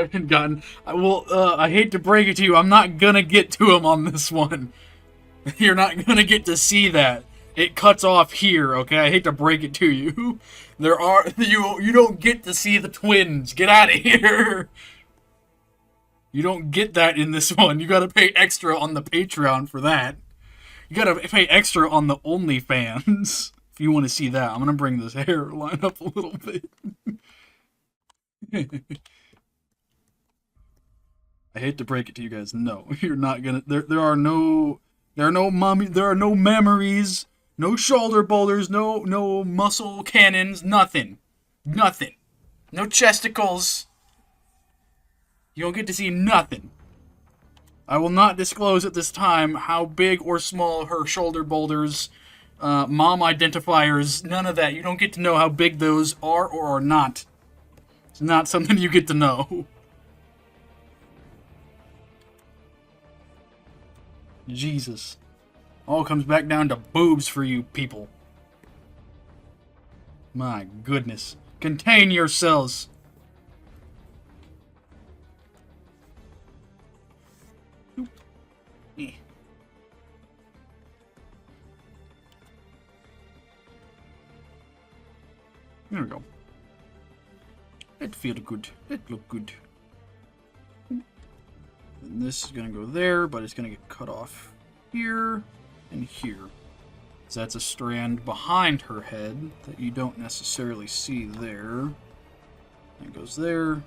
haven't gotten. I hate to break it to you, I'm not gonna get to him on this one. You're not gonna get to see that. It cuts off here, okay? I hate to break it to you. You don't get to see the twins. Get out of here. You don't get that in this one. You gotta pay extra on the Patreon for that. You gotta pay extra on the OnlyFans if you want to see that. I'm gonna bring this hairline up a little bit. I hate to break it to you guys. No, you're not gonna. There are no memories, no shoulder boulders, no muscle cannons, nothing, no chesticles. You don't get to see nothing. I will not disclose at this time how big or small her shoulder boulders, mom identifiers, none of that. You don't get to know how big those are or are not. It's not something you get to know. Jesus. All comes back down to boobs for you people. My goodness. Contain yourselves. There we go. It feels good. It look good. And this is gonna go there, but it's gonna get cut off here and here. So that's a strand behind her head that you don't necessarily see there. It goes there.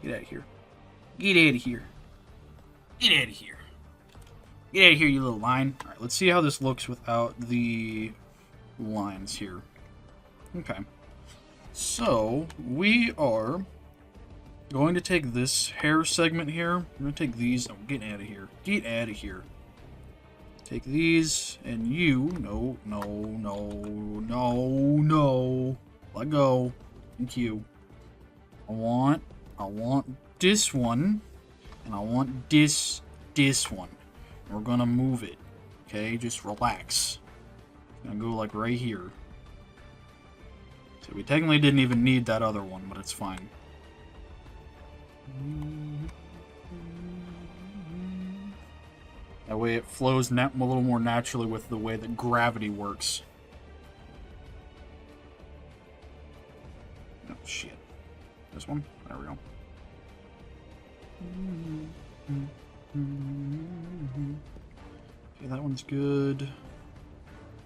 Get out of here. Get out of here. Get out of here. Get out of here, you little line. Alright, let's see how this looks without the lines here. Okay. So, we are going to take this hair segment here. I'm going to take these. I'm getting out of here. Get out of here. Take these, and you. No. Let go. Thank you. I want this one, and I want this one. And we're going to move it. Okay, just relax. It's going to go like right here. So we technically didn't even need that other one, but it's fine. That way it flows a little more naturally with the way that gravity works. Oh, shit. This one? There we go. Okay, that one's good.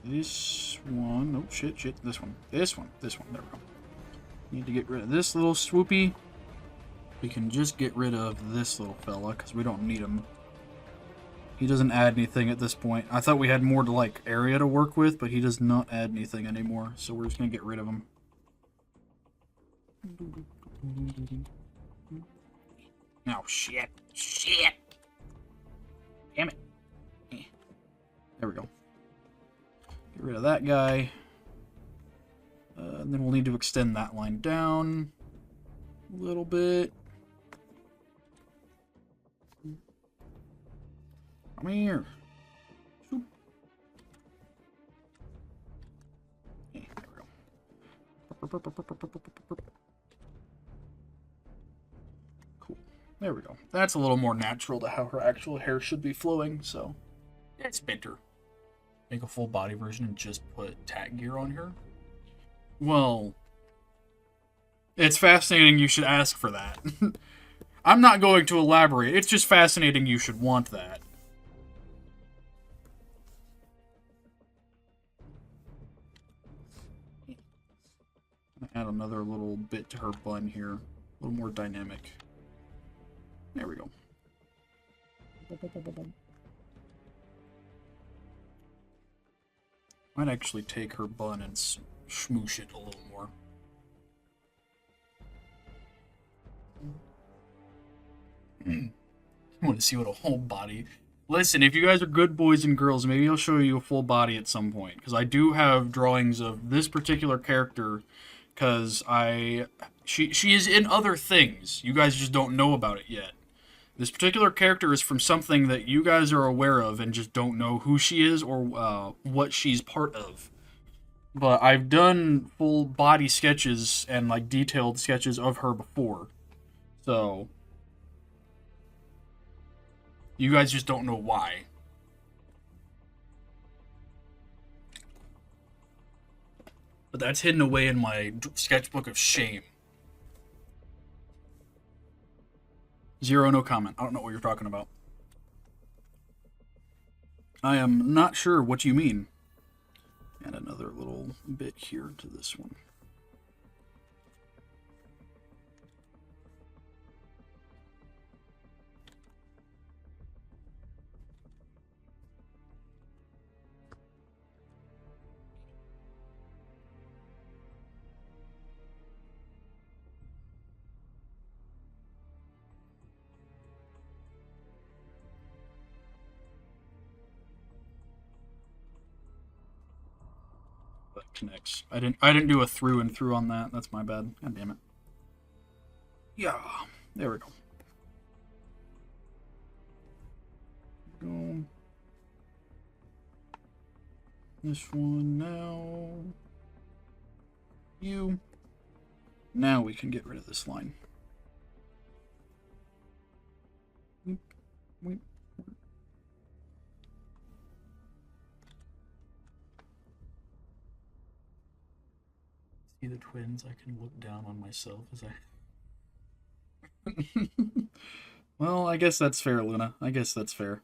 This one, oh shit, this one, there we go. Need to get rid of this little swoopy. We can just get rid of this little fella, because we don't need him. He doesn't add anything at this point. I thought we had more to, like, area to work with, but he does not add anything anymore, so we're just gonna get rid of him. Oh, shit. Damn it. There we go. Get rid of that guy. And then we'll need to extend that line down a little bit. Come here. Okay, there we go. Cool. There we go. That's a little more natural to how her actual hair should be flowing, so it's better. Make a full body version and just put tack gear on her? Well, it's fascinating you should ask for that. I'm not going to elaborate. It's just fascinating you should want that. Add another little bit to her bun here. A little more dynamic. There we go. Might actually take her bun and smoosh it a little more. I want to see what a whole body... Listen, if you guys are good boys and girls, maybe I'll show you a full body at some point. Because I do have drawings of this particular character. Because she is in other things. You guys just don't know about it yet. This particular character is from something that you guys are aware of and just don't know who she is or what she's part of. But I've done full body sketches and like detailed sketches of her before. So You guys just don't know why. But that's hidden away in my sketchbook of shame. Zero, no comment. I don't know what you're talking about. I am not sure what you mean. And another little bit here to this one. That connects. I didn't do a through and through on that. That's my bad. God damn it. Yeah. There we go. Go. This one now. You. Now we can get rid of this line. Weep, weep. See the twins? I can look down on myself as I. Well, I guess that's fair, Luna. I guess that's fair.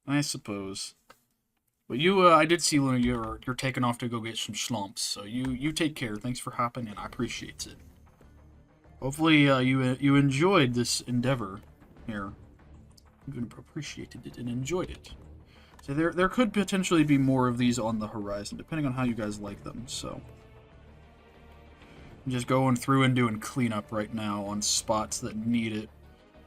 I suppose. But you, I did see, Luna, you're taking off to go get some schlumps, so you take care. Thanks for hopping in. I appreciate it. Hopefully, you enjoyed this endeavor here. You appreciated it and enjoyed it. So there could potentially be more of these on the horizon, depending on how you guys like them. So I'm just going through and doing cleanup right now on spots that need it.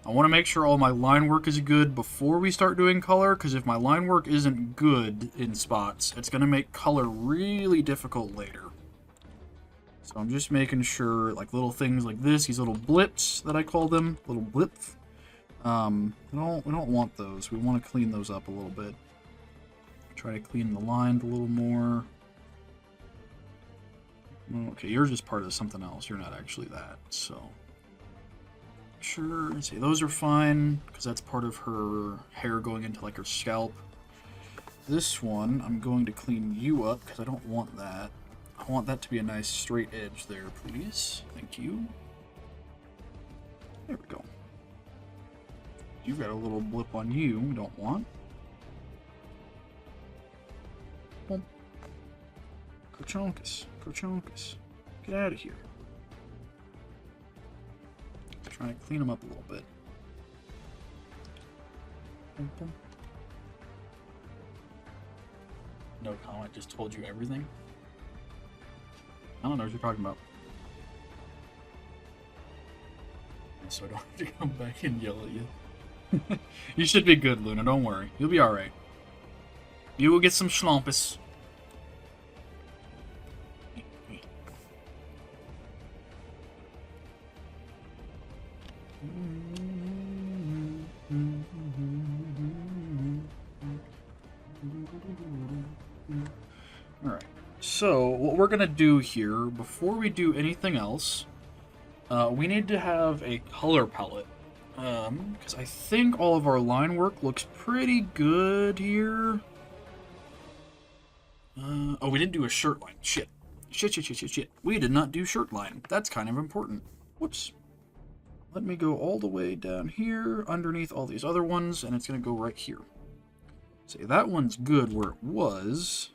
I want to make sure all my line work is good before we start doing color, because if my line work isn't good in spots, it's going to make color really difficult later. So I'm just making sure, like, little things like this, these little blips that I call them, little blips. We don't want those. We want to clean those up a little bit. Try to clean the lines a little more. Okay, you're just part of something else. You're not actually that, so... Sure, see, those are fine, because that's part of her hair going into, like, her scalp. This one, I'm going to clean you up, because I don't want that. I want that to be a nice straight edge there, please. Thank you. There we go. You've got a little blip on you we don't want. Boom. Krochonkus. Krochonkus. Get out of here. Trying to clean them up a little bit. Boom, boom. No comment, just told you everything. I don't know what you're talking about. So I don't have to come back and yell at you. You should be good, Luna, don't worry. You'll be alright. You will get some schlumpus. Alright, so what we're gonna do here, before we do anything else, we need to have a color palette. Because I think all of our line work looks pretty good here. Oh, we didn't do a shirt line. Shit. Shit. We did not do shirt line. That's kind of important. Whoops. Let me go all the way down here, underneath all these other ones, and it's going to go right here. See, that one's good where it was.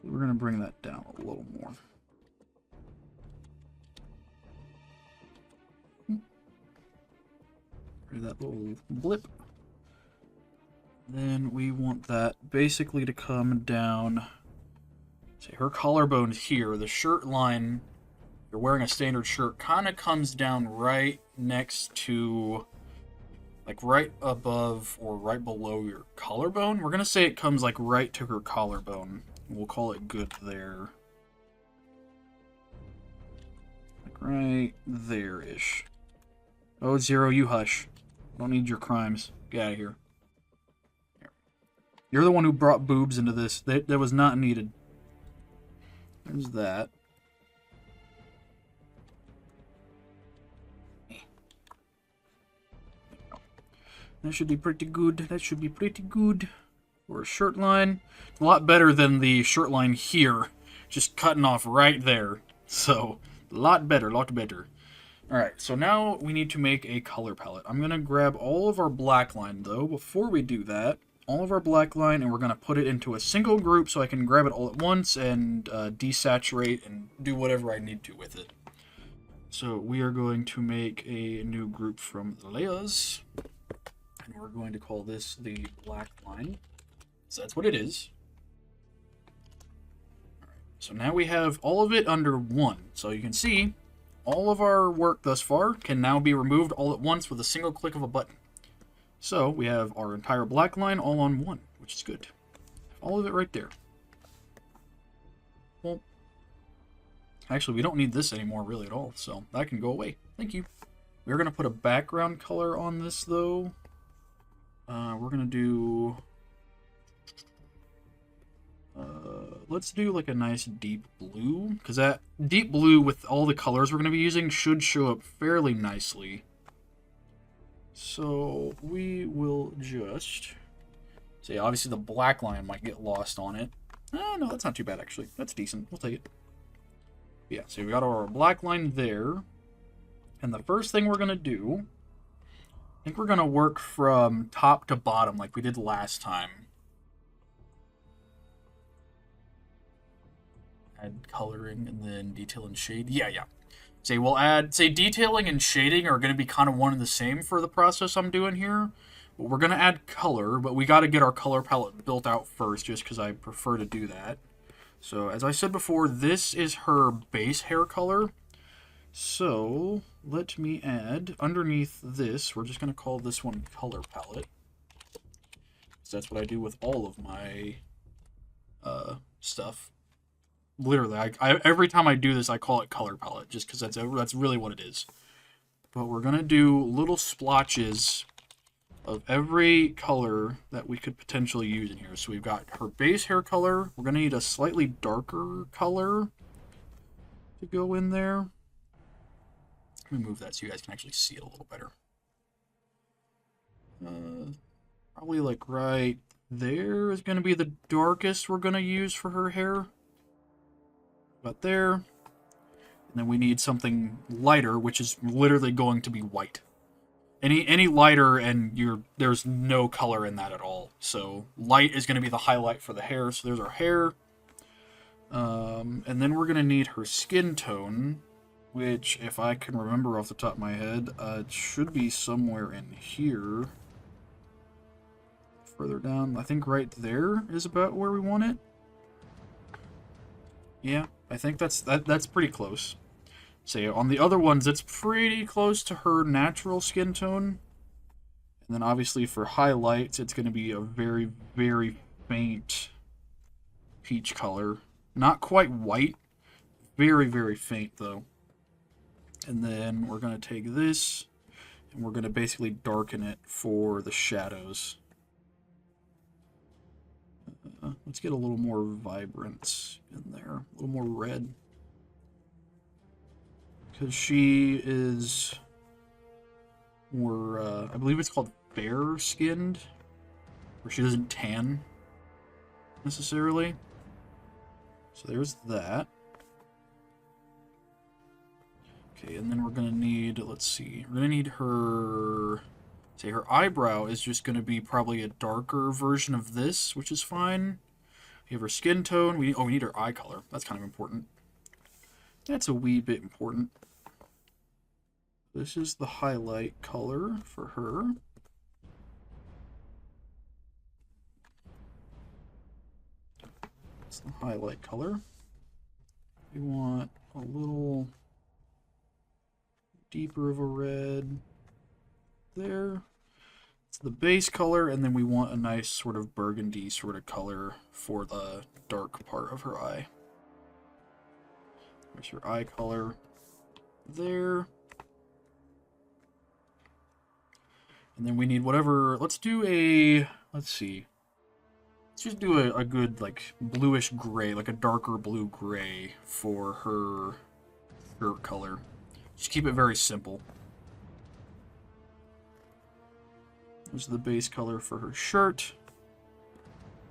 We're going to bring that down a little more. That little blip. Then we want that basically to come down. See, her collarbone here, the shirt line, you're wearing a standard shirt, kind of comes down right next to, like right above or right below your collarbone. We're going to say it comes like right to her collarbone. We'll call it good there. Like right there-ish. Oh, Zero, you hush. I don't need your crimes. Get out of here. You're the one who brought boobs into this. That was not needed. There's that. That should be pretty good. That should be pretty good. For a shirt line. A lot better than the shirt line here. Just cutting off right there. So, a lot better, lot better. Alright, so now we need to make a color palette. I'm going to grab all of our black line, though. Before we do that, all of our black line, and we're going to put it into a single group so I can grab it all at once and desaturate and do whatever I need to with it. So we are going to make a new group from layers, and we're going to call this the black line. So that's what it is. All right, so now we have all of it under one. So you can see all of our work thus far can now be removed all at once with a single click of a button. So we have our entire black line all on one, which is good. All of it right there. Well, actually, we don't need this anymore really at all, so that can go away. Thank you. We're going to put a background color on this, though. We're going to do... let's do like a nice deep blue, because that deep blue with all the colors we're going to be using should show up fairly nicely. So we will just say, obviously the black line might get lost on it. No, that's not too bad actually. That's decent. We'll take it. Yeah, so we got our black line there. And the first thing we're going to do, I think we're going to work from top to bottom like we did last time. Add coloring and then detail and shade. Yeah. Say we'll add, say detailing and shading are going to be kind of one and the same for the process I'm doing here. But we're going to add color, but we got to get our color palette built out first just because I prefer to do that. So as I said before, this is her base hair color. So let me add underneath this, we're just going to call this one color palette. So that's what I do with all of my stuff. Literally, I every time I do this, I call it color palette, just because that's really what it is. But we're going to do little splotches of every color that we could potentially use in here. So we've got her base hair color. We're going to need a slightly darker color to go in there. Let me move that so you guys can actually see it a little better. Probably like right there is going to be the darkest we're going to use for her hair. About there. And then we need something lighter, which is literally going to be white. Any lighter and there's no color in that at all. So light is going to be the highlight for the hair. So there's our hair. And then we're going to need her skin tone, which if I can remember off the top of my head, it should be somewhere in here. Further down, I think right there is about where we want it. Yeah, I think that's pretty close. So on the other ones, it's pretty close to her natural skin tone. And then obviously for highlights, it's going to be a very, very faint peach color. Not quite white. Very, very faint though. And then we're going to take this and we're going to basically darken it for the shadows. Let's get a little more vibrance in there. A little more red. Because she is more, I believe it's called fair-skinned. Where she doesn't tan, necessarily. So there's that. Okay, and then we're going to need, let's see. We're going to need her... Say her eyebrow is just going to be probably a darker version of this, which is fine. We have her skin tone. We need her eye color. That's kind of important. That's a wee bit important. This is the highlight color for her. That's the highlight color. We want a little deeper of a red there. It's the base color, and then we want a nice sort of burgundy sort of color for the dark part of her eye. There's her eye color there. And then we need whatever, let's do a, let's see. Let's just do a good, like, bluish gray, like a darker blue gray for her shirt color. Just keep it very simple. There's the base color for her shirt.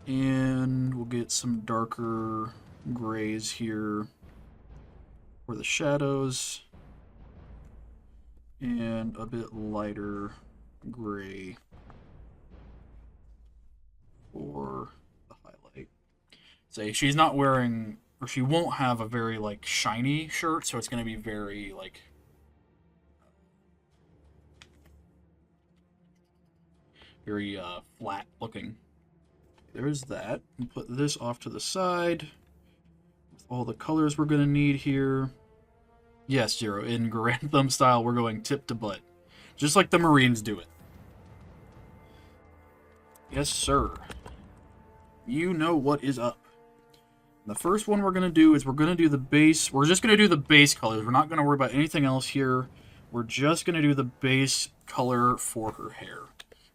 And we'll get some darker grays here for the shadows. And a bit lighter gray for the highlight. Say she's not wearing, or she won't have a very like shiny shirt, so it's going to be very like very flat looking. There's that. We'll put this off to the side with all the colors we're going to need here. Yes, Zero, in Grantham style, we're going tip to butt, just like the Marines do it. Yes, sir. You know what is up. The first one we're going to do is we're going to do the base. We're just going to do the base colors. We're not going to worry about anything else here. We're just going to do the base color for her hair.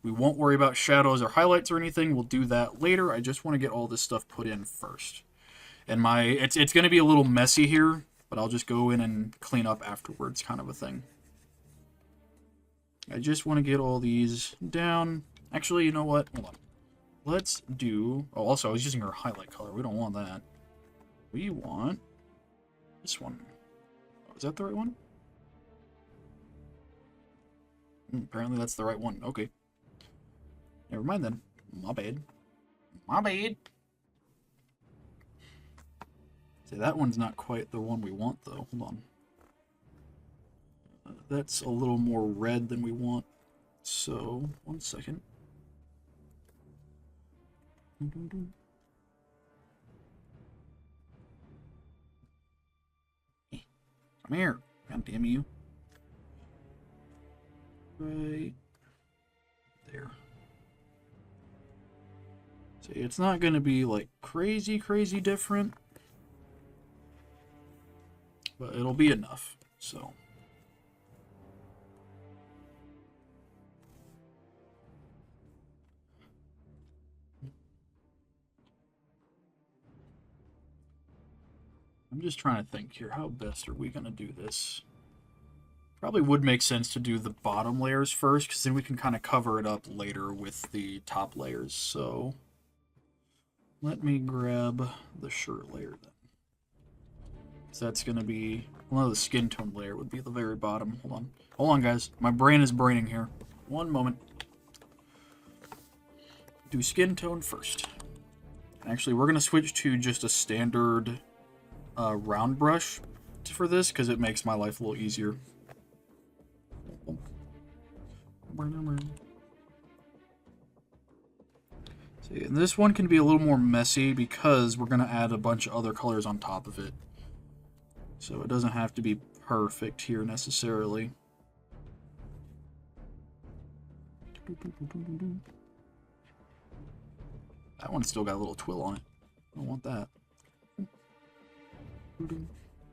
We won't worry about shadows or highlights or anything. We'll do that later. I just want to get all this stuff put in first. And it's going to be a little messy here, but I'll just go in and clean up afterwards, kind of a thing. I just want to get all these down. Actually, you know what? Hold on. Let's do... Oh, also, I was using her highlight color. We don't want that. We want this one. Oh, is that the right one? Apparently that's the right one. Okay. Never mind then. My bad. My bad. See, that one's not quite the one we want, though. Hold on. That's a little more red than we want. So, 1 second. Come here. God damn you. Right there. See, it's not going to be like crazy different, but it'll be enough. So I'm just trying to think here, how best are we going to do this? Probably would make sense to do the bottom layers first, because then we can kind of cover it up later with the top layers. So let me grab the shirt layer then. So that's going to be, well, the skin tone layer would be the very bottom. Hold on. Hold on, guys. My brain is braining here. One moment. Do skin tone first. Actually, we're going to switch to just a standard round brush for this, because it makes my life a little easier. See, and this one can be a little more messy because we're going to add a bunch of other colors on top of it. So it doesn't have to be perfect here necessarily. That one's still got a little twill on it. I don't want that.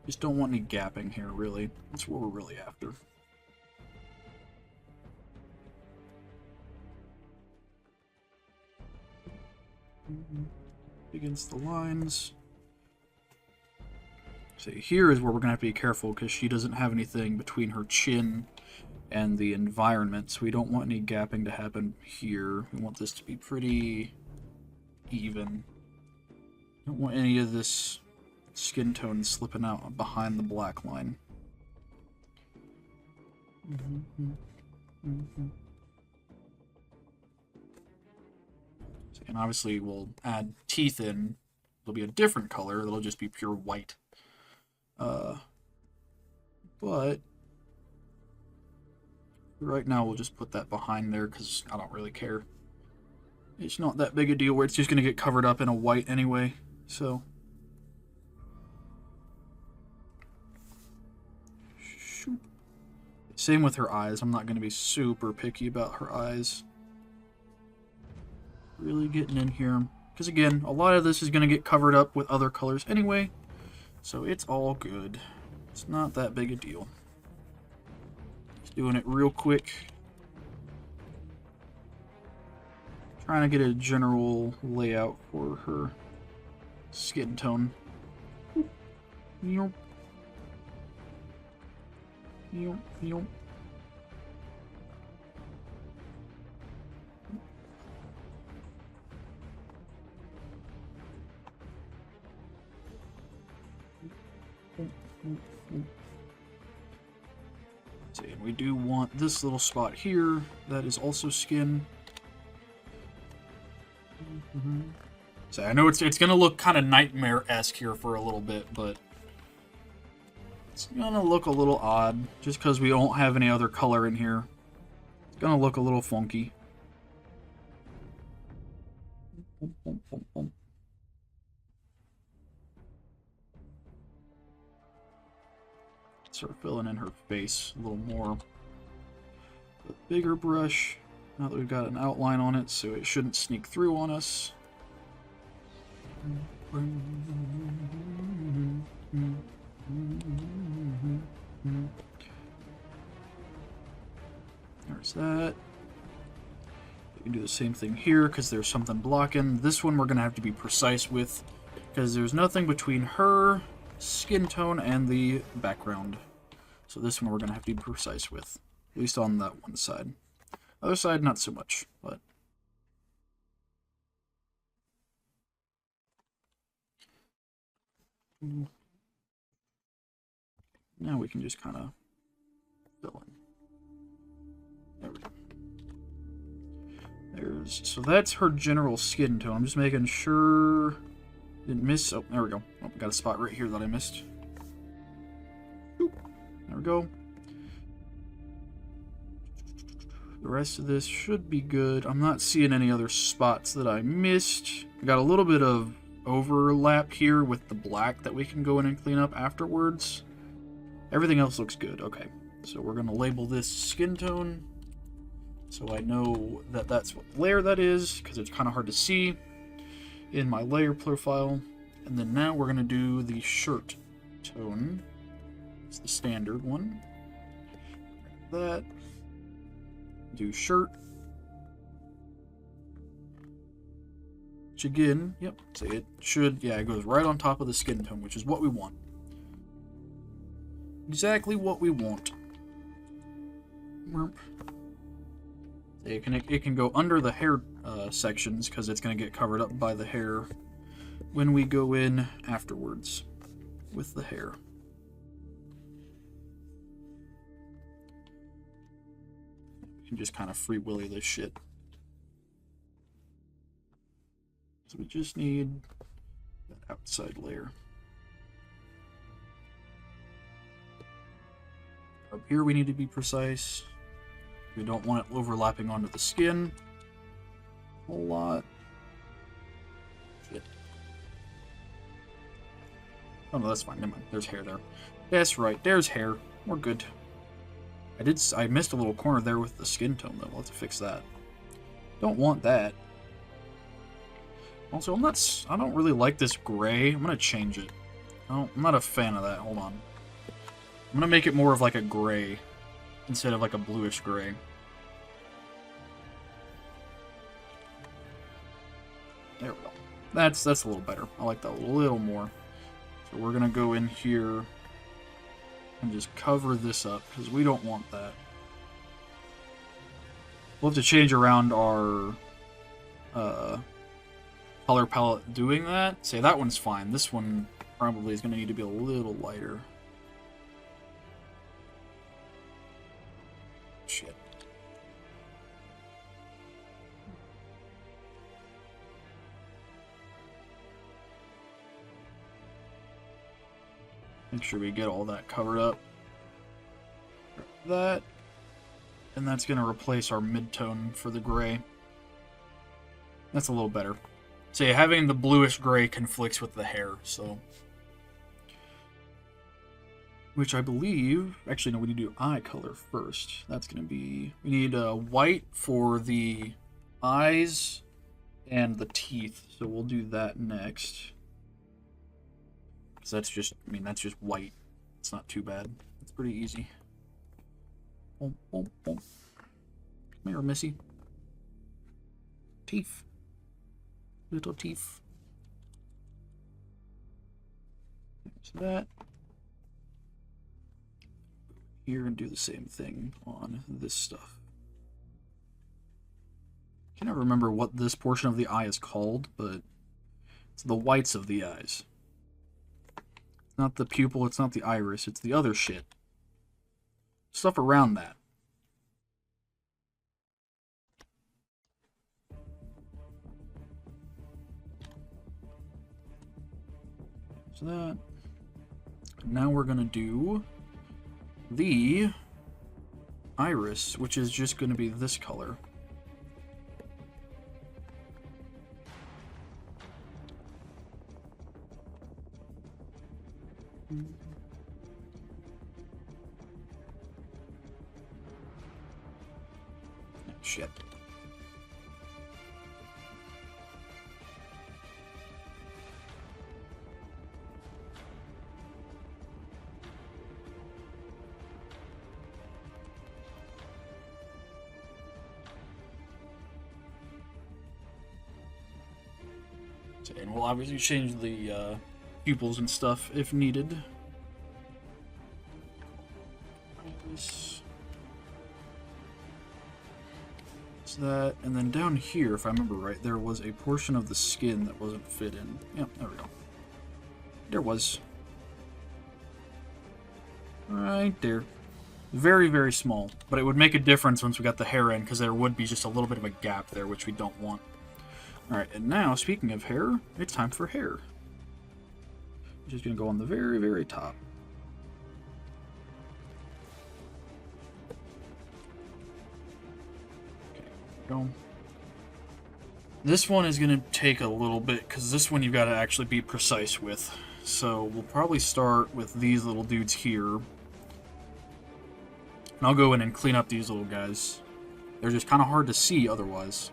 Just don't want any gapping here, really. That's what we're really after. Against the lines. So here is where we're going to have to be careful, because she doesn't have anything between her chin and the environment, so we don't want any gapping to happen here. We want this to be pretty even. Don't want any of this skin tone slipping out behind the black line. And obviously we'll add teeth in. It'll be a different color. It'll just be pure white. But right now we'll just put that behind there because I don't really care. It's not that big a deal where it's just going to get covered up in a white anyway. So same with her eyes. I'm not going to be super picky about her eyes. Really getting in here. Because again, a lot of this is going to get covered up with other colors anyway. So it's all good. It's not that big a deal. Just doing it real quick. Trying to get a general layout for her skin tone. Yep. Yep. Yep. See, and we do want this little spot here that is also skin. So I know it's gonna look kind of nightmare-esque here for a little bit, but it's gonna look a little odd just because we don't have any other color in here. It's gonna look a little funky. Start filling in her face a little more. A bigger brush. Now that we've got an outline on it, so it shouldn't sneak through on us. There's that. We can do the same thing here because there's something blocking. This one we're going to have to be precise with because there's nothing between her skin tone and the background. So this one we're going to have to be precise with, at least on that one side. Other side, not so much, but... Now we can just kind of fill in. There we go. So that's her general skin tone. I'm just making sure... Didn't miss... Oh, there we go. Oh, got a spot right here that I missed. Oop. There we go. The rest of this should be good. I'm not seeing any other spots that I missed. We got a little bit of overlap here with the black that we can go in and clean up afterwards. Everything else looks good. Okay, so we're going to label this skin tone so I know that that's what layer that is, because it's kind of hard to see in my layer profile. And then now we're going to do the shirt tone. It's the standard one. That. Do shirt. Which again, yep, so it should, yeah, it goes right on top of the skin tone, which is what we want. Exactly what we want. It can go under the hair sections because it's going to get covered up by the hair when we go in afterwards with the hair. We can just kind of free willy this shit. So we just need that outside layer. Up here we need to be precise. We don't want it overlapping onto the skin a whole lot. Shit. Oh no, that's fine. Never mind. There's hair there. That's right. There's hair. We're good. I missed a little corner there with the skin tone though. We'll have to fix that. Don't want that. Also, I don't really like this gray. I'm gonna change it. I'm not a fan of that. Hold on. I'm gonna make it more of like a gray instead of like a bluish gray. There we go. That's a little better. I like that a little more. So we're gonna go in here and just cover this up because we don't want that. We'll have to change around our color palette doing that. Say that one's fine. This one probably is going to need to be a little lighter. Shit. Make sure we get all that covered up. That. And that's going to replace our mid-tone for the gray. That's a little better. So yeah, having the bluish gray conflicts with the hair, so... Which I believe... Actually, no, we need to do eye color first. That's going to be... We need white for the eyes and the teeth, so we'll do that next. Because that's just... I mean, that's just white. It's not too bad. It's pretty easy. Boom, boom, boom. Come here, Missy. Teeth. Little teeth. There's that. Here and do the same thing on this stuff. I can't remember what this portion of the eye is called, but it's the whites of the eyes. It's not the pupil, it's not the iris, it's the other shit. Stuff around that. So that. Now we're gonna do the iris, which is just gonna be this color. Shit. And we'll obviously change the pupils and stuff if needed. That, and then down here, if I remember right, there was a portion of the skin that wasn't fit in. Yep, there we go. There was. Right there. Very, very small. But it would make a difference once we got the hair in, because there would be just a little bit of a gap there, which we don't want. Alright, and now, speaking of hair, it's time for hair. Just going to go on the very, very top. Go. This one is going to take a little bit, because this one you've got to actually be precise with. So we'll probably start with these little dudes here. And I'll go in and clean up these little guys. They're just kind of hard to see otherwise.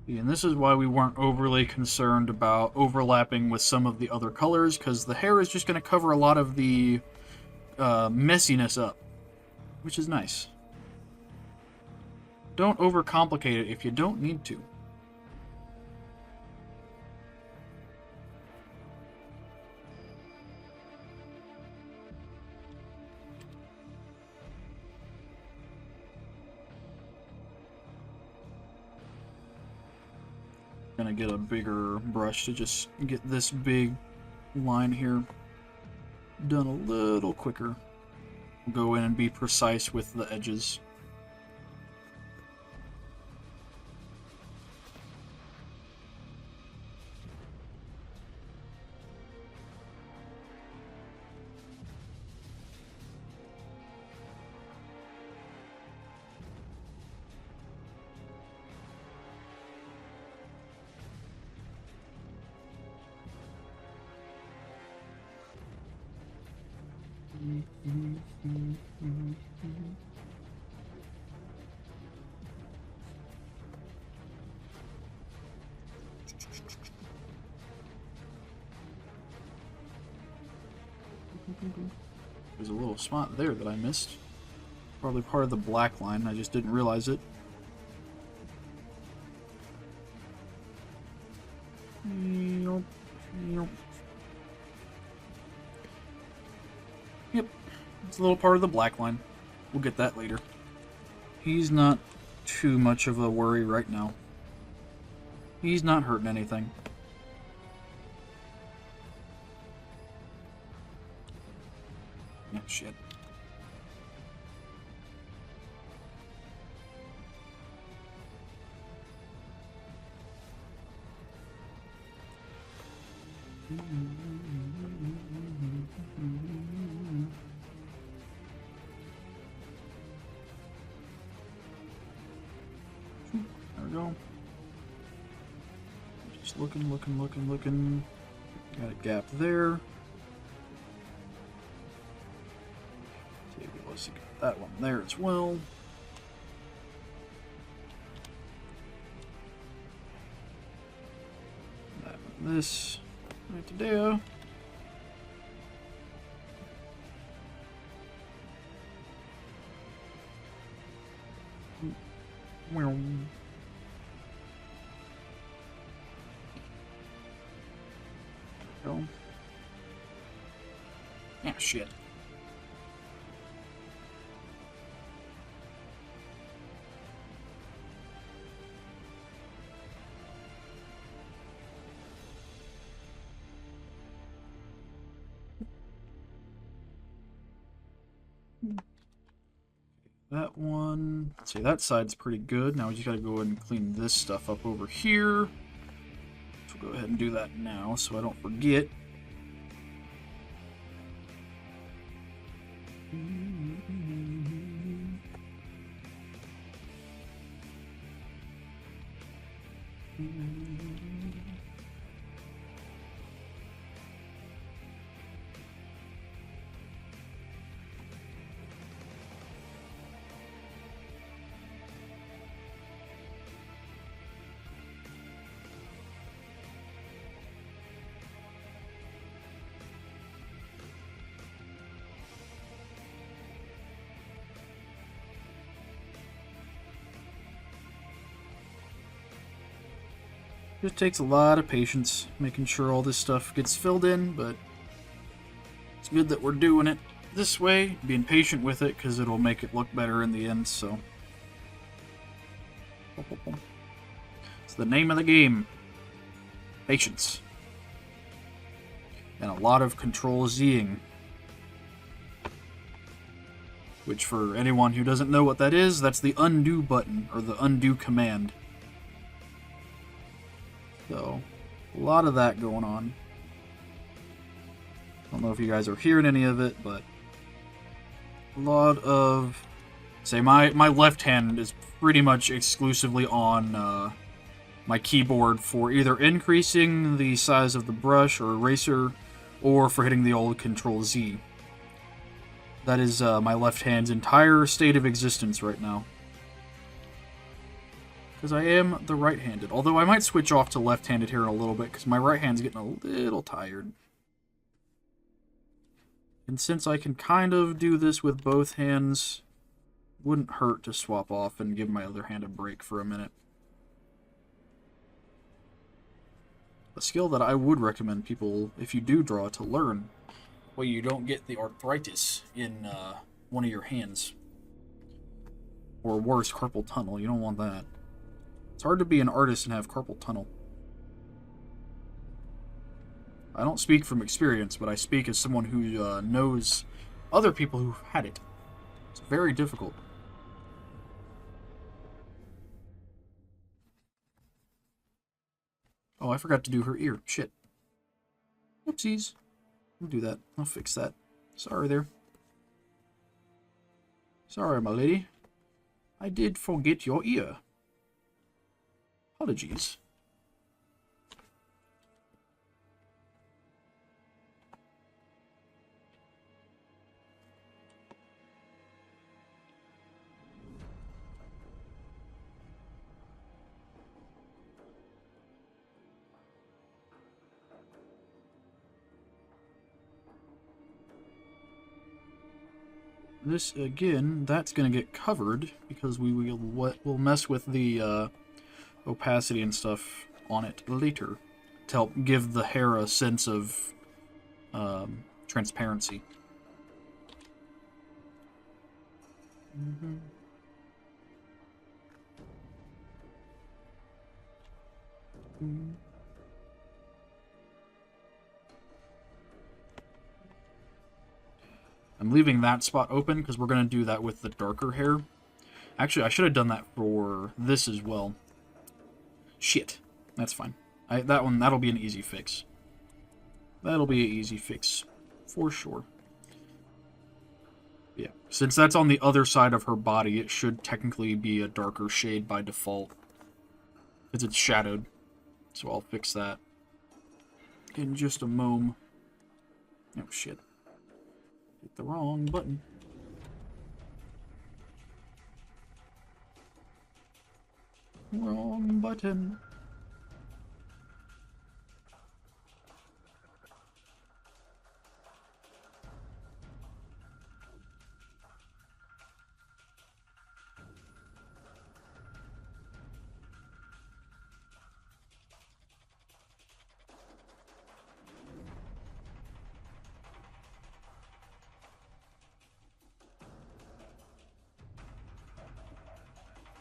And this is why we weren't overly concerned about overlapping with some of the other colors, because the hair is just going to cover a lot of the messiness up, which is nice. Don't overcomplicate it if you don't need to. Gonna get a bigger brush to just get this big line here done a little quicker. Go in and be precise with the edges. There's a little spot there that I missed. Probably part of the black line, I just didn't realize it. Yep, it's a little part of the black line. We'll get that later. He's not too much of a worry right now. He's not hurting anything. Yeah, shit. go. Just looking. Got a gap there. Let's get that one there as well. This right there. Go. Yeah, shit. That one, let's see, that side's pretty good. Now we just gotta go ahead and clean this stuff up over here. So we'll go ahead and do that now so I don't forget. Just takes a lot of patience making sure all this stuff gets filled in, but it's good that we're doing it this way, being patient with it, because it'll make it look better in the end, so. It's the name of the game. Patience. And a lot of Control-Zing. Which, for anyone who doesn't know what that is, that's the undo button, or the undo command. So, a lot of that going on. I don't know if you guys are hearing any of it, but a lot of... Say, my left hand is pretty much exclusively on my keyboard for either increasing the size of the brush or eraser, or for hitting the old Control-Z. That is my left hand's entire state of existence right now. Because I am the right-handed. Although I might switch off to left-handed here in a little bit, because my right hand's getting a little tired. And since I can kind of do this with both hands, wouldn't hurt to swap off and give my other hand a break for a minute. A skill that I would recommend people, if you do draw, to learn. Well, you don't get the arthritis in one of your hands. Or worse, carpal tunnel. You don't want that. It's hard to be an artist and have carpal tunnel. I don't speak from experience, but I speak as someone who knows other people who've had it. It's very difficult. Oh, I forgot to do her ear. Shit. Whoopsies. I'll do that. I'll fix that. Sorry there. Sorry, my lady. I did forget your ear. Apologies. This, again, that's going to get covered because we'll mess with the opacity and stuff on it later to help give the hair a sense of transparency. I'm leaving that spot open because we're going to do that with the darker hair. Actually, I should have done that for this as well. Shit. That's fine. That'll be an easy fix. That'll be an easy fix. For sure. Yeah. Since that's on the other side of her body, it should technically be a darker shade by default. Because it's shadowed. So I'll fix that in just a moment. Oh shit. Hit the wrong button. Wrong button.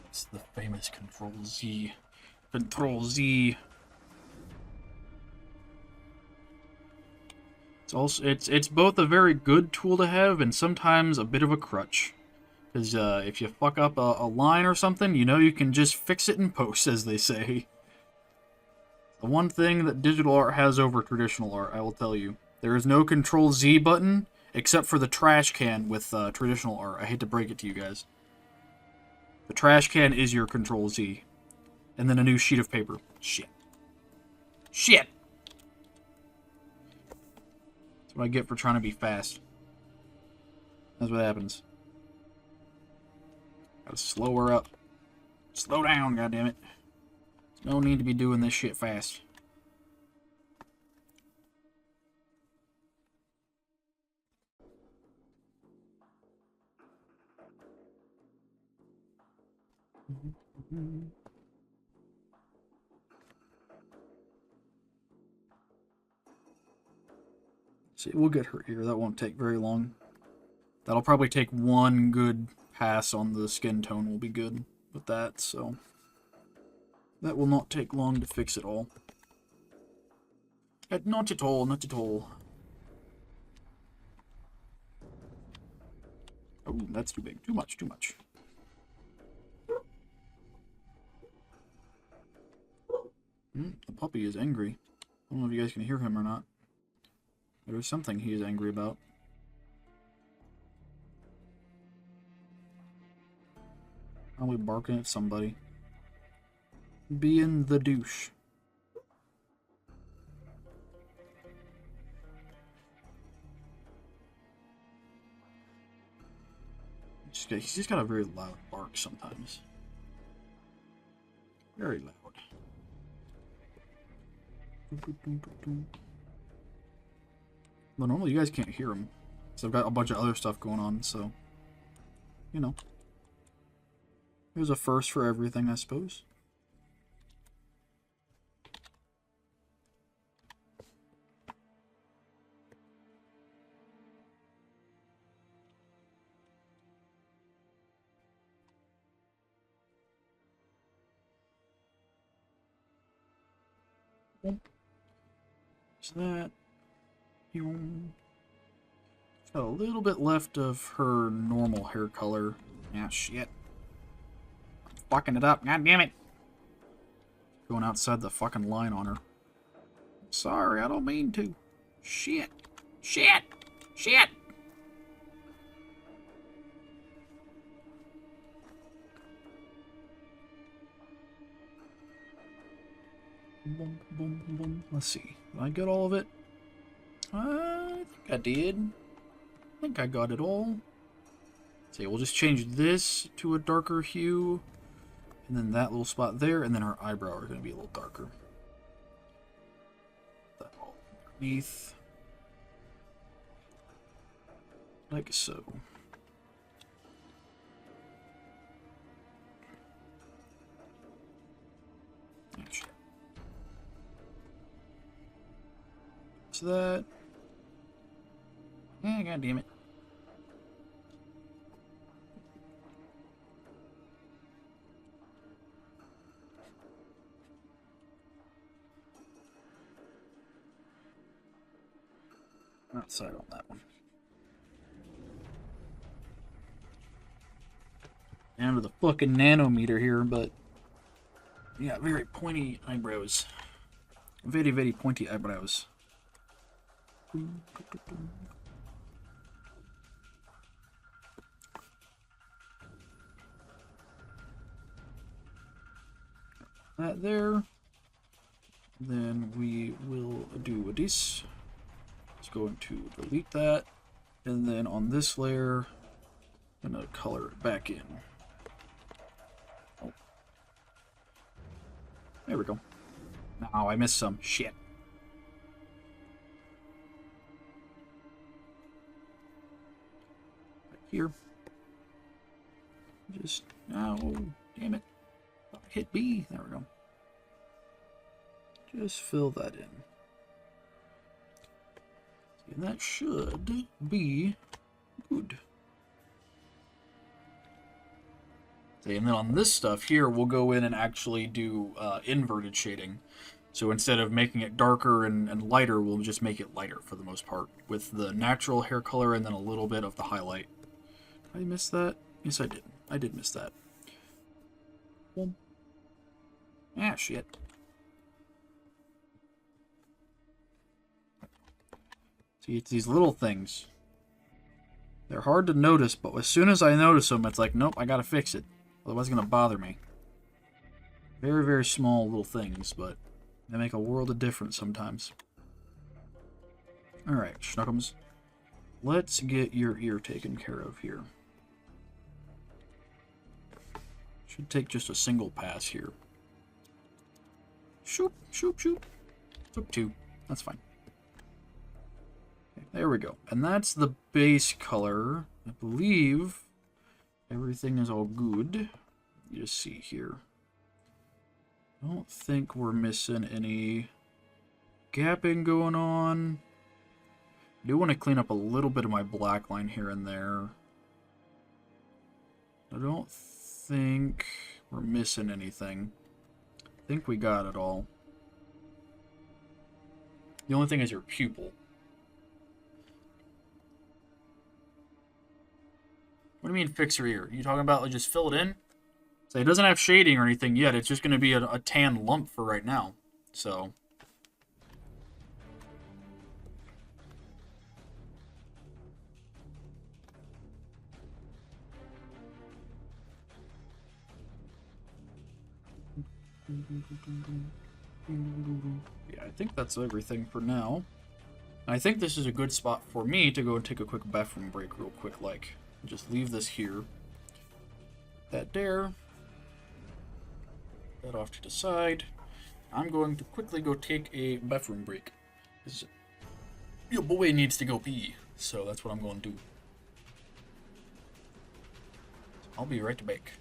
It's the famous Control Z. Control Z. It's both a very good tool to have and sometimes a bit of a crutch. Because if you fuck up a line or something, you know you can just fix it in post, as they say. The one thing that digital art has over traditional art, I will tell you. There is no Control Z button, except for the trash can with traditional art. I hate to break it to you guys. The trash can is your Control Z. And then a new sheet of paper. Shit. Shit! That's what I get for trying to be fast. That's what happens. Gotta slow her up. Slow down, goddammit. There's no need to be doing this shit fast. See, we'll get her here. That won't take very long. That'll probably take one good pass on the skin tone will be good with that, so that will not take long to fix it all. Not at all, not at all. Oh, that's too big. Too much, too much. The puppy is angry. I don't know if you guys can hear him or not. There's something he is angry about. Probably barking at somebody. Being the douche. He's just got a very loud bark sometimes. Very loud. But normally you guys can't hear him. So I've got a bunch of other stuff going on, so... You know. There's a first for everything, I suppose. So that... Got a little bit left of her normal hair color. Yeah, shit. I'm fucking it up. God damn it. Going outside the fucking line on her. Sorry, I don't mean to. Shit. Shit. Shit. Boom, boom, boom. Let's see. Did I get all of it? I think I did. I think I got it all. So we'll just change this to a darker hue. And then that little spot there. And then our eyebrow are going to be a little darker. That all underneath. Like so. Actually. So that. Yeah, god damn it. Outside on that one. Down to the fucking nanometer here, but yeah, very pointy eyebrows. Very, very pointy eyebrows. That. that there. Then we will do this. Just going to delete that. And then on this layer, I'm going to color it back in. Oh. There we go. Now I missed some. Shit. Right here. Just, oh, damn it. Hit B. There we go. Just fill that in. And that should be good. And then on this stuff here, we'll go in and actually do inverted shading. So instead of making it darker and lighter, we'll just make it lighter for the most part, with the natural hair color and then a little bit of the highlight. Did I miss that? Yes, I did. I did miss that. Boom. Ah, shit. See, it's these little things. They're hard to notice, but as soon as I notice them, it's like, nope, I gotta fix it. Otherwise it's gonna bother me. Very, very small little things, but they make a world of difference sometimes. Alright, Schnuckums. Let's get your ear taken care of here. Should take just a single pass here. Shoop, shoop, shoop. Took 2. That's fine. Okay, there we go. And that's the base color. I believe everything is all good. You just see here. I don't think we're missing any gapping going on. I do want to clean up a little bit of my black line here and there. I don't think we're missing anything. I think we got it all. The only thing is your pupil. What do you mean fix your ear? Are you talking about like just fill it in? So it doesn't have shading or anything yet. It's just going to be a tan lump for right now. So yeah, I think that's everything for now. I think this is a good spot for me to go and take a quick bathroom break real quick, like. Just leave this here. That there. That off to the side. I'm going to quickly go take a bathroom break. Your boy needs to go pee, so that's what I'm going to do. I'll be right back.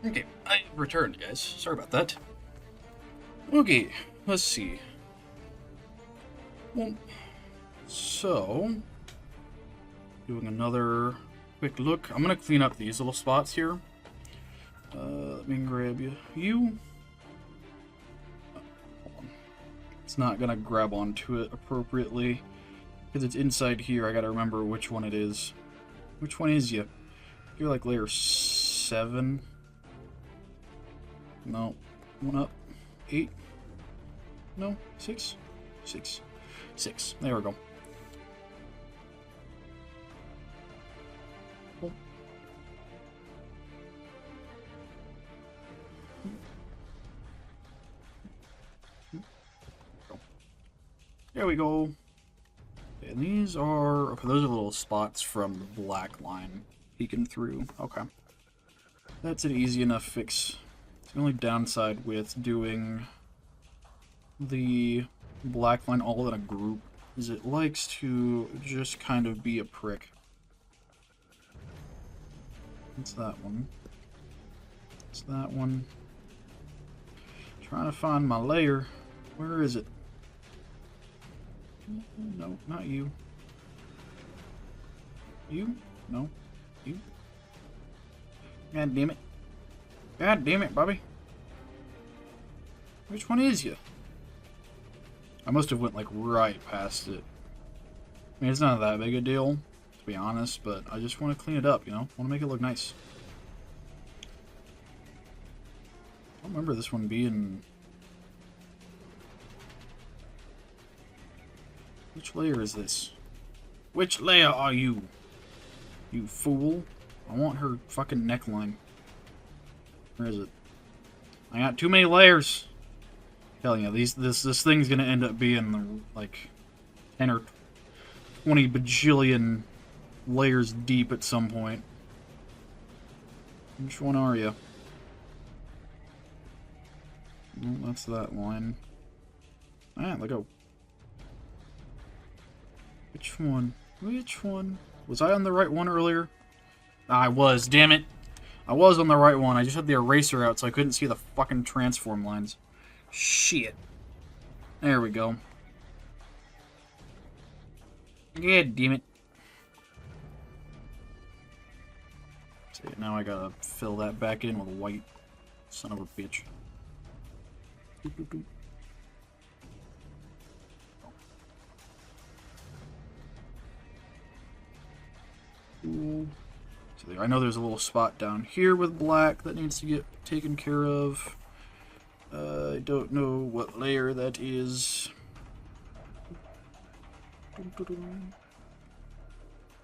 Okay, I returned, guys. Sorry about that. Okay, let's see. Well, so, doing another quick look. I'm going to clean up these little spots here. Let me grab you. It's not going to grab onto it appropriately. Because it's inside here, I got to remember which one it is. Which one is you? You're like layer 7. No. One up. 8. No. 6. 6. 6. There we go. There we go. And these are... Okay, those are little spots from the black line peeking through. Okay. That's an easy enough fix. The only downside with doing the black line all in a group is it likes to just kind of be a prick. What's that one? It's that one. Trying to find my layer. Where is it? No, not you. You? No. You? God damn it. God damn it, Bobby. Which one is you? I must have went like right past it. I mean, it's not that big a deal, to be honest, but I just want to clean it up, you know? I want to make it look nice. I don't remember this one being... Which layer is this? Which layer are you? You fool. I want her fucking neckline. Where is it? I got too many layers. Telling you, this thing's gonna end up being like 10 or 20 bajillion layers deep at some point. Which one are you? Well, that's that line. Ah, let go. Which one? Which one? Was I on the right one earlier? I was, damn it. I was on the right one. I just had the eraser out so I couldn't see the fucking transform lines. Shit. There we go. Yeah, damn it. See, now I gotta fill that back in with white. Son of a bitch. Boop, boop, boop. Ooh. So I know there's a little spot down here with black that needs to get taken care of. I don't know what layer that is.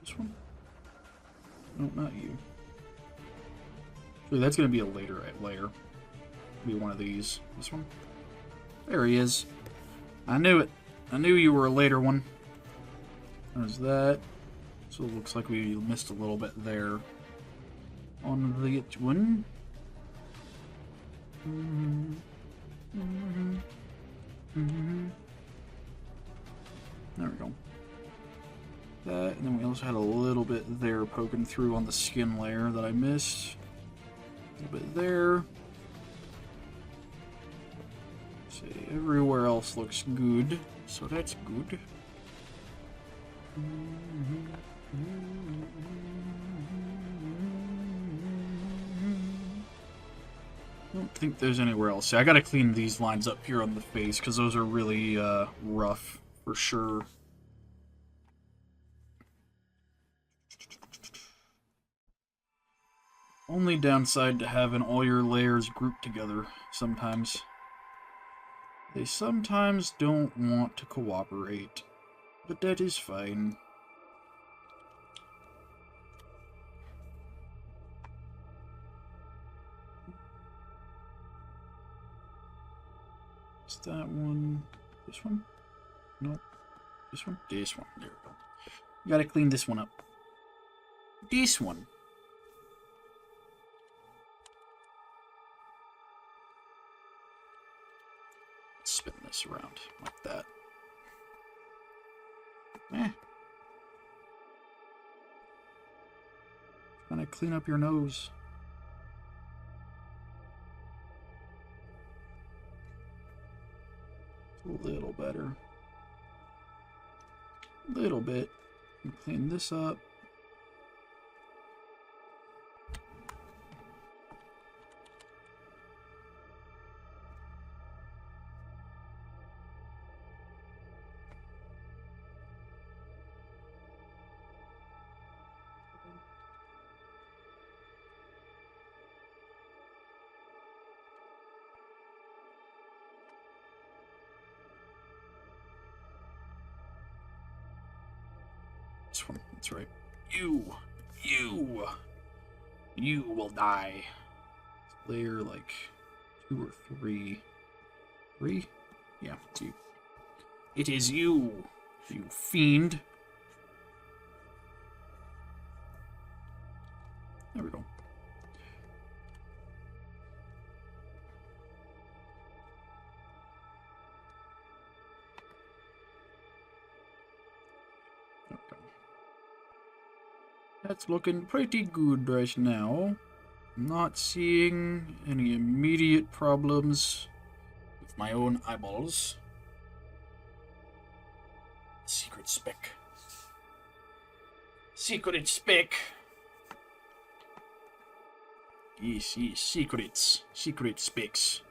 This one? No, not you. That's going to be a later layer. Be one of these. This one? There he is. I knew it. I knew you were a later one. There's that. So it looks like we missed a little bit there. On the one. There we go. That, and then we also had a little bit there poking through on the skin layer that I missed. A little bit there. See, everywhere else looks good, so that's good. I don't think there's anywhere else. See, I gotta clean these lines up here on the face, because those are really rough, for sure. Only downside to having all your layers grouped together sometimes. They sometimes don't want to cooperate, but that is fine. Is that one? This one? Nope. This one? This one. There we go. You gotta clean this one up. This one. Spin this around like that. Trying to clean up your nose. A little better. A little bit. Clean this up. This one, that's right. You will die. Layer like 2 or 3. 3? Yeah, it's you. It is you, you fiend. There we go. That's looking pretty good right now. Not seeing any immediate problems with my own eyeballs. Secret speck. Secret speck. Yes, yes, secrets. Secret specks.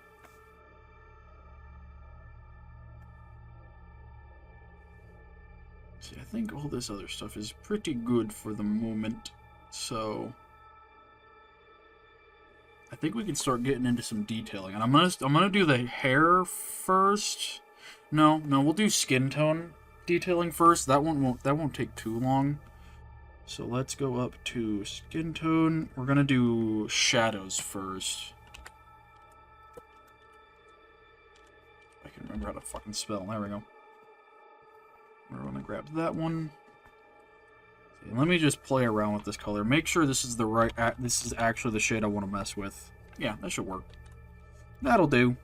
See, I think all this other stuff is pretty good for the moment, so I think we can start getting into some detailing. And I'm gonna do the hair first. No, we'll do skin tone detailing first. That won't take too long. So let's go up to skin tone. We're gonna do shadows first. remember how to fucking spell. There we go. We're gonna grab that one. Okay, let me just play around with this color. Make sure this is the right. This is actually the shade I want to mess with. Yeah, that should work. That'll do.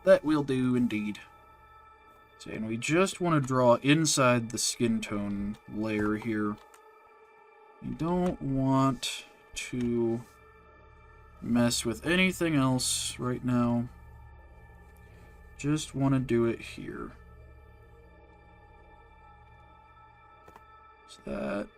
That will do indeed. Okay, and we just want to draw inside the skin tone layer here. We don't want to mess with anything else right now. Just want to do it here. So that.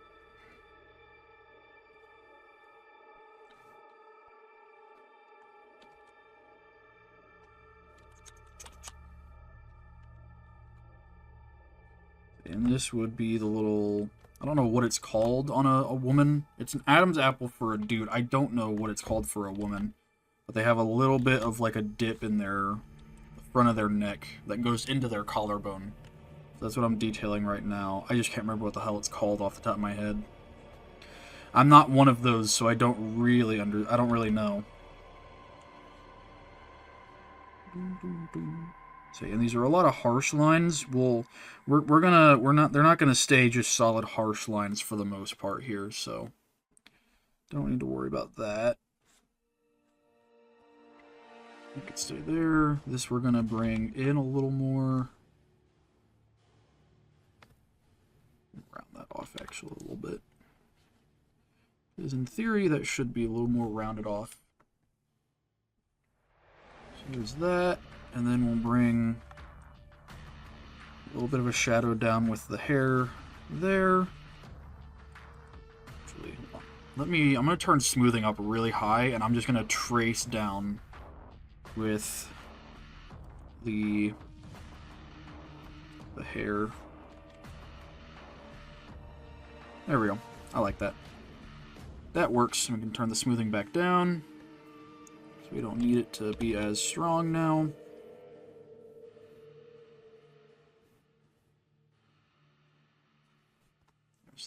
And this would be the little, I don't know what it's called on a woman. It's an Adam's apple for a dude. I don't know what it's called for a woman. But they have a little bit of like a dip in the front of their neck that goes into their collarbone. So that's what I'm detailing right now. I just can't remember what the hell it's called off the top of my head. I'm not one of those, so I don't really know. So, and these are a lot of harsh lines. They're not gonna stay just solid harsh lines for the most part here, so don't need to worry about that. You can stay there. This we're gonna bring in a little more. Round that off actually a little bit. Because in theory that should be a little more rounded off. So there's that. And then we'll bring a little bit of a shadow down with the hair there. Actually, I'm going to turn smoothing up really high, and I'm just going to trace down with the hair. There we go. I like that. That works. We can turn the smoothing back down. So we don't need it to be as strong now.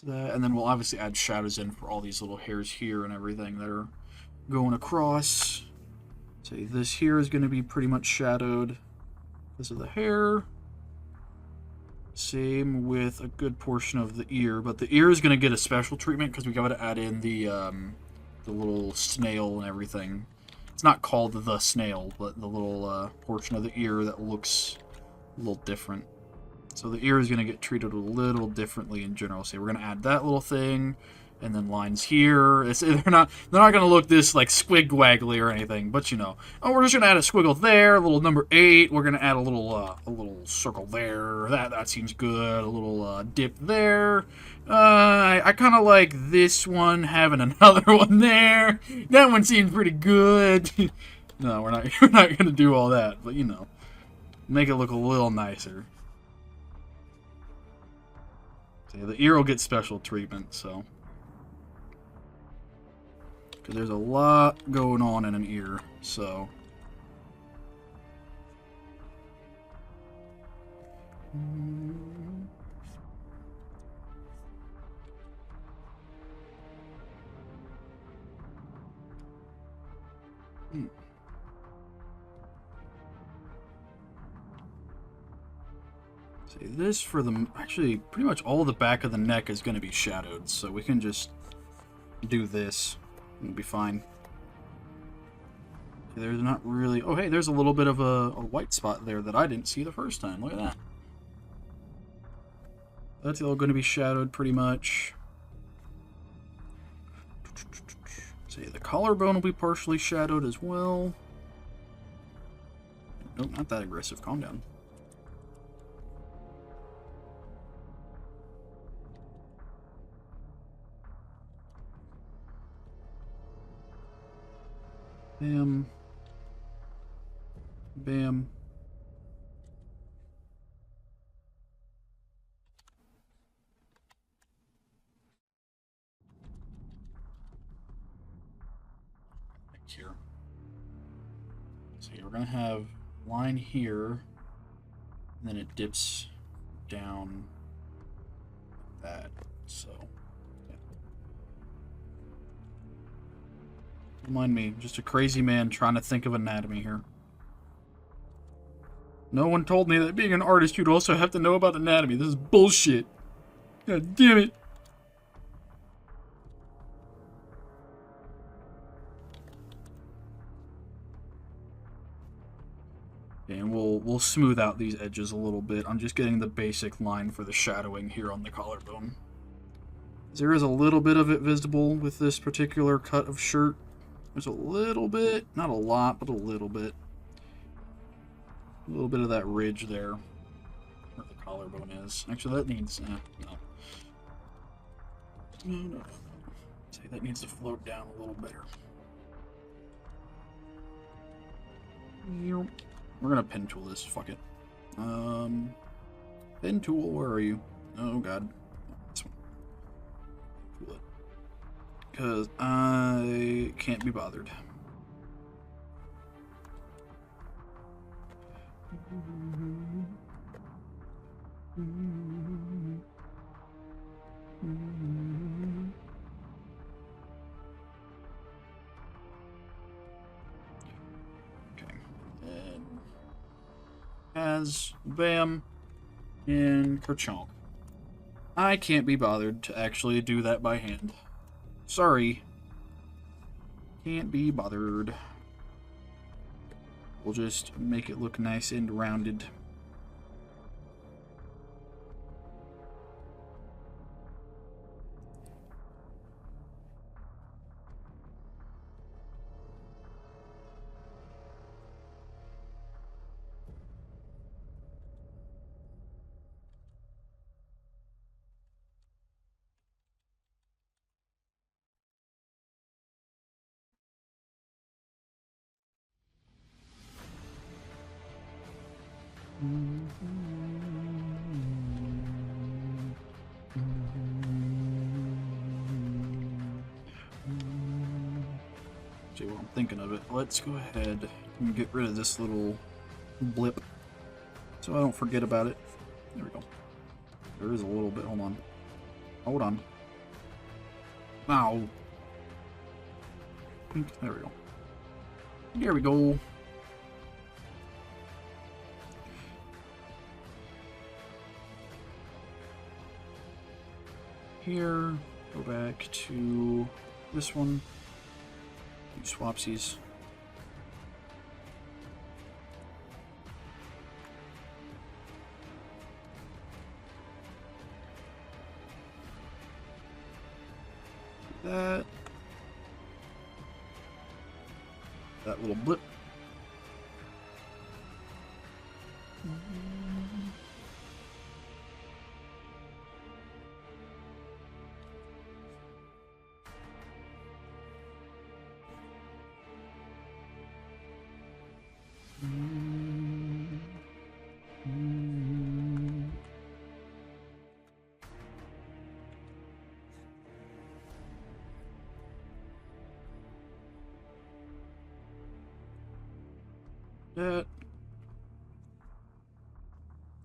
That, and then we'll obviously add shadows in for all these little hairs here and everything that are going across. Say this here is going to be pretty much shadowed because of the hair. Same with a good portion of the ear, but the ear is going to get a special treatment because we got to add in the little snail and everything. It's not called the snail, but the little portion of the ear that looks a little different. So the ear is going to get treated a little differently in general. So we're going to add that little thing, and then lines here. They're not going to look this like squig-waggly or anything, but you know. Oh, we're just going to add a squiggle there, a little number 8. We're going to add a little circle there. That seems good. A little dip there. I kind of like this one having another one there. That one seems pretty good. No, we're not going to do all that, but you know, make it look a little nicer. So the ear will get special treatment, so. Because there's a lot going on in an ear, so. See, this for the, actually, pretty much all the back of the neck is going to be shadowed, so we can just do this. It'll be fine. Okay, there's not really, oh hey, there's a little bit of a white spot there that I didn't see the first time. Look at that. That's all going to be shadowed pretty much. See, the collarbone will be partially shadowed as well. Nope, not that aggressive. Calm down. Bam. Bam. Here. So we're going to have line here, and then it dips down like that. So, yeah. Don't mind me, just a crazy man trying to think of anatomy here. No one told me that being an artist you'd also have to know about anatomy. This is bullshit. God damn it. And we'll smooth out these edges a little bit. I'm just getting the basic line for the shadowing here on the collarbone. There is a little bit of it visible with this particular cut of shirt. There's a little bit, not a lot, but a little bit. A little bit of that ridge there, where the collarbone is. Actually, that needs, no. No. Say that needs to float down a little better. We're gonna pen tool this, fuck it. Pen tool, where are you? Oh god. This one. Tool it. Because I can't be bothered. Okay. And as bam and kerchonk. I can't be bothered to actually do that by hand. Sorry. Can't be bothered. We'll just make it look nice and rounded. See what I'm thinking of it. Let's go ahead and get rid of this little blip so I don't forget about it. There we go. There is a little bit. Hold on. Hold on. Ow. There we go. There we go. Here, go back to this one. Do swapsies. That little blip.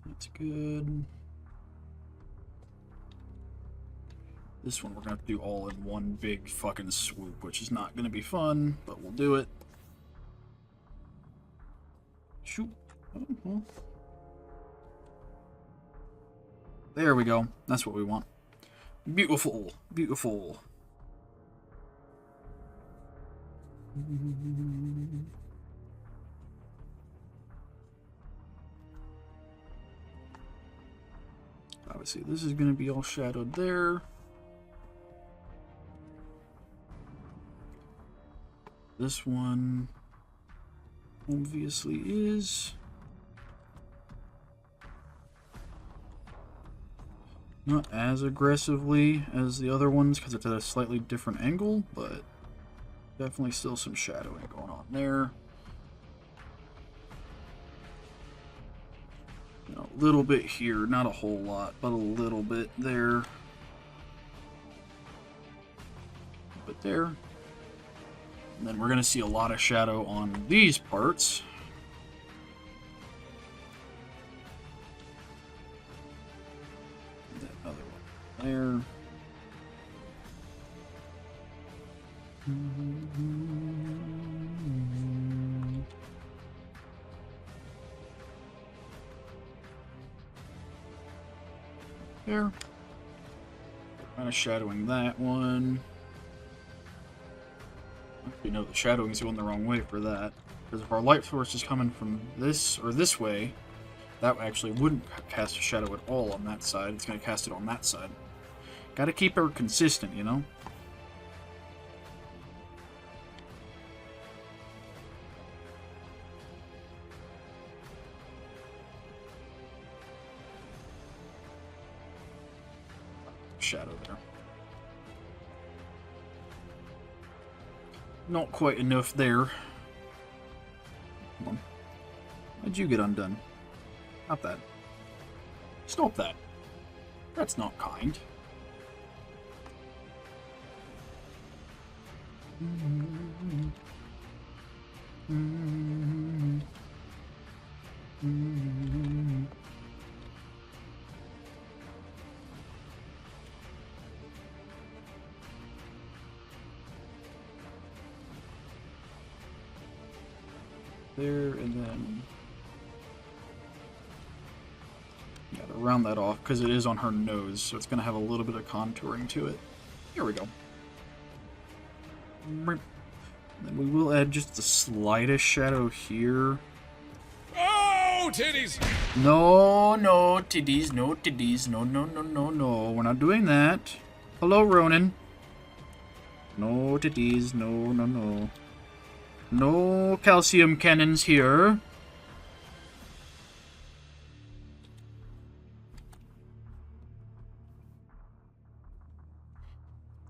That's good. This one we're gonna have to do all in one big fucking swoop, which is not gonna be fun, but we'll do it. Shoot. There we go. That's what we want. Beautiful. Beautiful. Obviously, this is going to be all shadowed there. This one obviously is. Not as aggressively as the other ones because it's at a slightly different angle, but definitely still some shadowing going on there. And a little bit here, not a whole lot, but a little bit there. But there. And then we're going to see a lot of shadow on these parts. That other one there. There. Kind of shadowing that one. Actually, no, the shadowing is going the wrong way for that. Because if our light source is coming from this or this way, that actually wouldn't cast a shadow at all on that side. It's going to cast it on that side. Gotta keep her consistent, you know? Shadow there. Not quite enough there. Come on. How'd you get undone? Not that. Stop that. That's not kind. There, and then gotta round that off because it is on her nose, so it's gonna have a little bit of contouring to it. Here we go. Then we will add just the slightest shadow here. Oh, titties! No, no, titties, no titties, no, no, no, no, no. We're not doing that. Hello, Ronan. No titties, no, no, no. No calcium cannons here.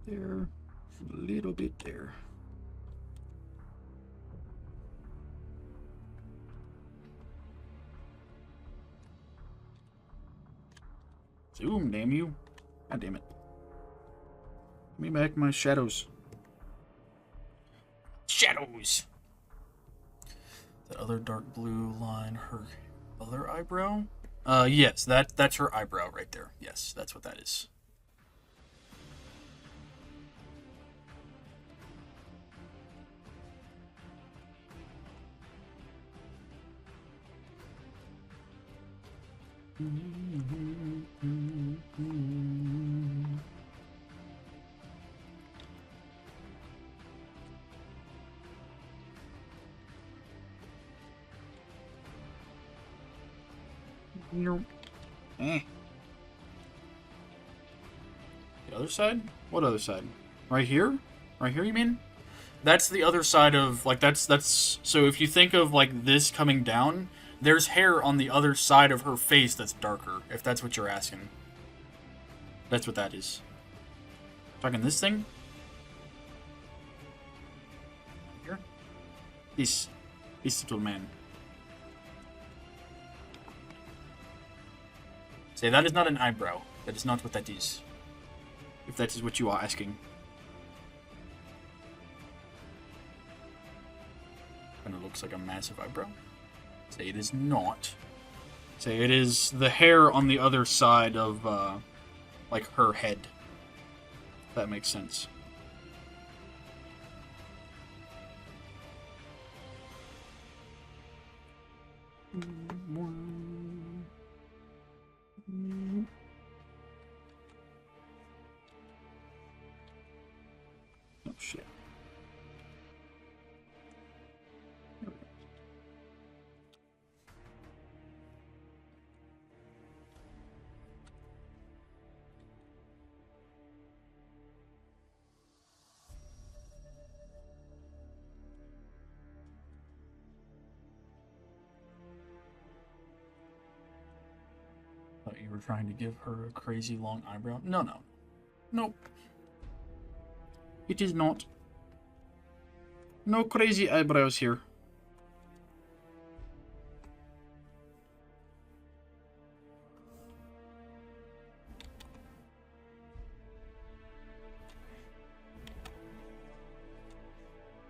There. A little bit there. Zoom, damn you. God damn it. Give me back my shadows. Shadows! The other dark blue line, her other eyebrow? Yes, that's her eyebrow right there. Yes, that's what that is. Nope. Eh. The other side? What other side? Right here? Right here, you mean? That's the other side of, like, that's, so if you think of, like, this coming down, there's hair on the other side of her face that's darker, if that's what you're asking. That's what that is. Talking this thing? Here? This little man. Say, that is not an eyebrow. That is not what that is. If that is what you are asking. Kinda looks like a massive eyebrow. Say, it is not. Say, it is the hair on the other side of, like, her head. If that makes sense. Oh, shit. Thought you were trying to give her a crazy long eyebrow. No, no. Nope. It is not. No crazy eyebrows here.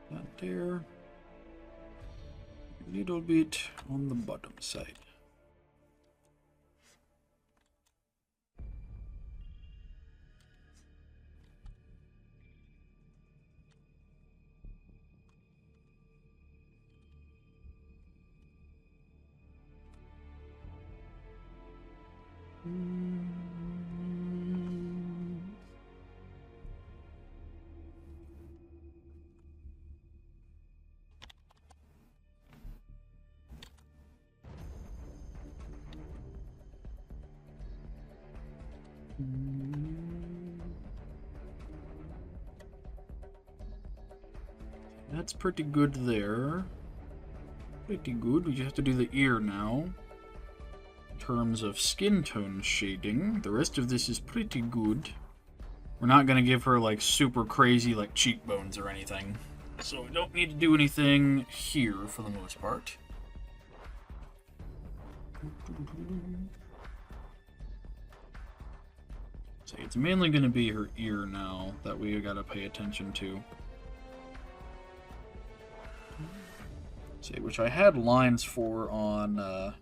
That there. A little bit on the bottom side. That's pretty good there. Pretty good. We just have to do the ear now. In terms of skin tone shading, the rest of this is pretty good. We're not going to give her, like, super crazy, like, cheekbones or anything. So we don't need to do anything here for the most part. So it's mainly going to be her ear now that we got to pay attention to. See, which I had lines for on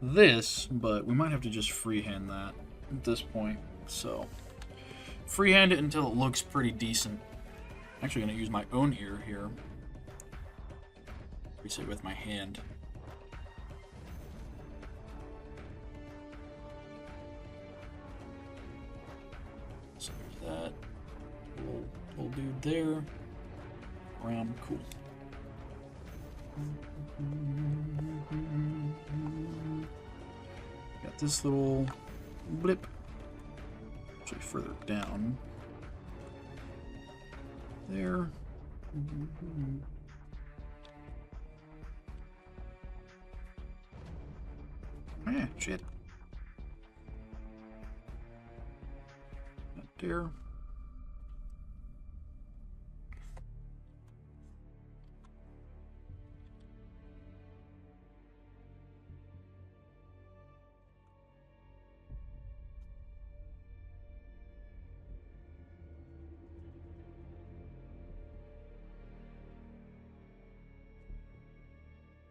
this, but we might have to just freehand that at this point. So freehand it until it looks pretty decent. I'm actually going to use my own ear here. Crease it with my hand. So there's that little dude there. Ram, cool. Got this little blip. Actually, further down. There. Ah, shit. Not there.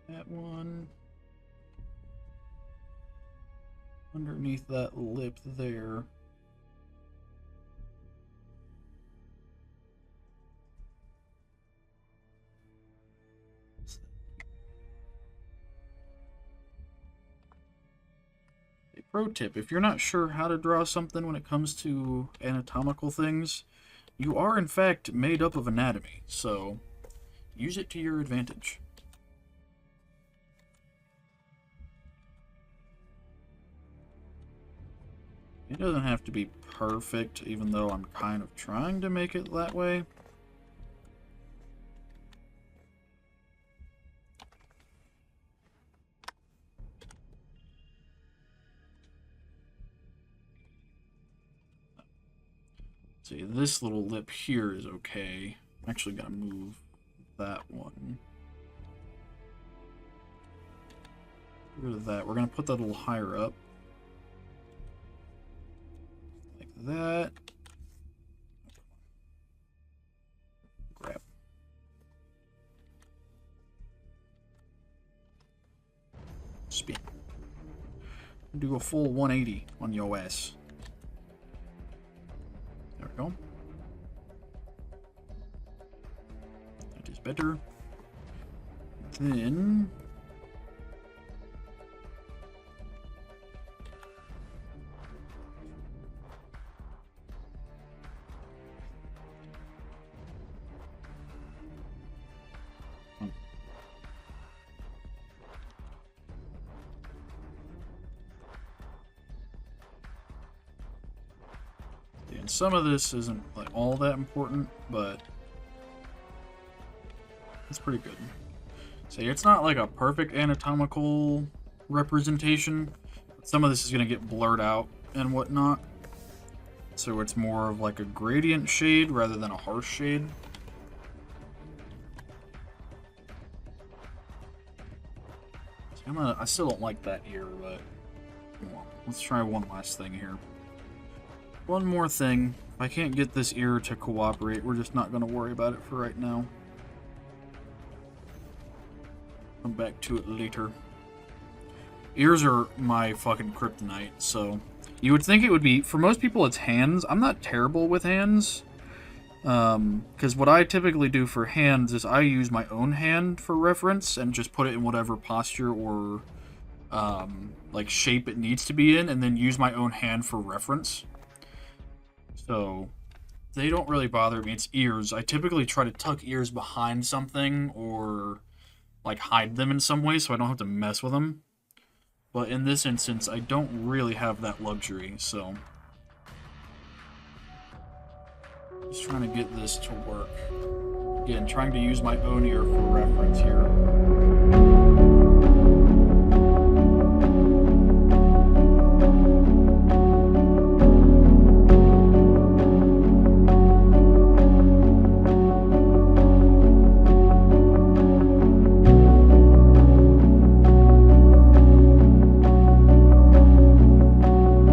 That one. Underneath that lip there. A pro tip, if you're not sure how to draw something when it comes to anatomical things, you are in fact made up of anatomy, so use it to your advantage. It doesn't have to be perfect, even though I'm kind of trying to make it that way. See, this little lip here is okay. I'm actually gonna move that one. Get rid of that. We're gonna put that a little higher up. That. Grab. Spin. Do a full 180 on your ass. There we go. That is better. Then some of this isn't like all that important, but it's pretty good. See, it's not like a perfect anatomical representation. But some of this is going to get blurred out and whatnot. So it's more of like a gradient shade rather than a harsh shade. See, I still don't like that ear, but let's try one last thing here. One more thing. If I can't get this ear to cooperate, we're just not going to worry about it for right now. Come back to it later. Ears are my fucking kryptonite, so you would think it would be, for most people it's hands. I'm not terrible with hands. Because what I typically do for hands is I use my own hand for reference and just put it in whatever posture or like shape it needs to be in, and then use my own hand for reference. So they don't really bother me. It's ears. I typically try to tuck ears behind something or like hide them in some way so I don't have to mess with them. But in this instance, I don't really have that luxury, so Just trying to get this to work. Again, trying to use my own ear for reference here.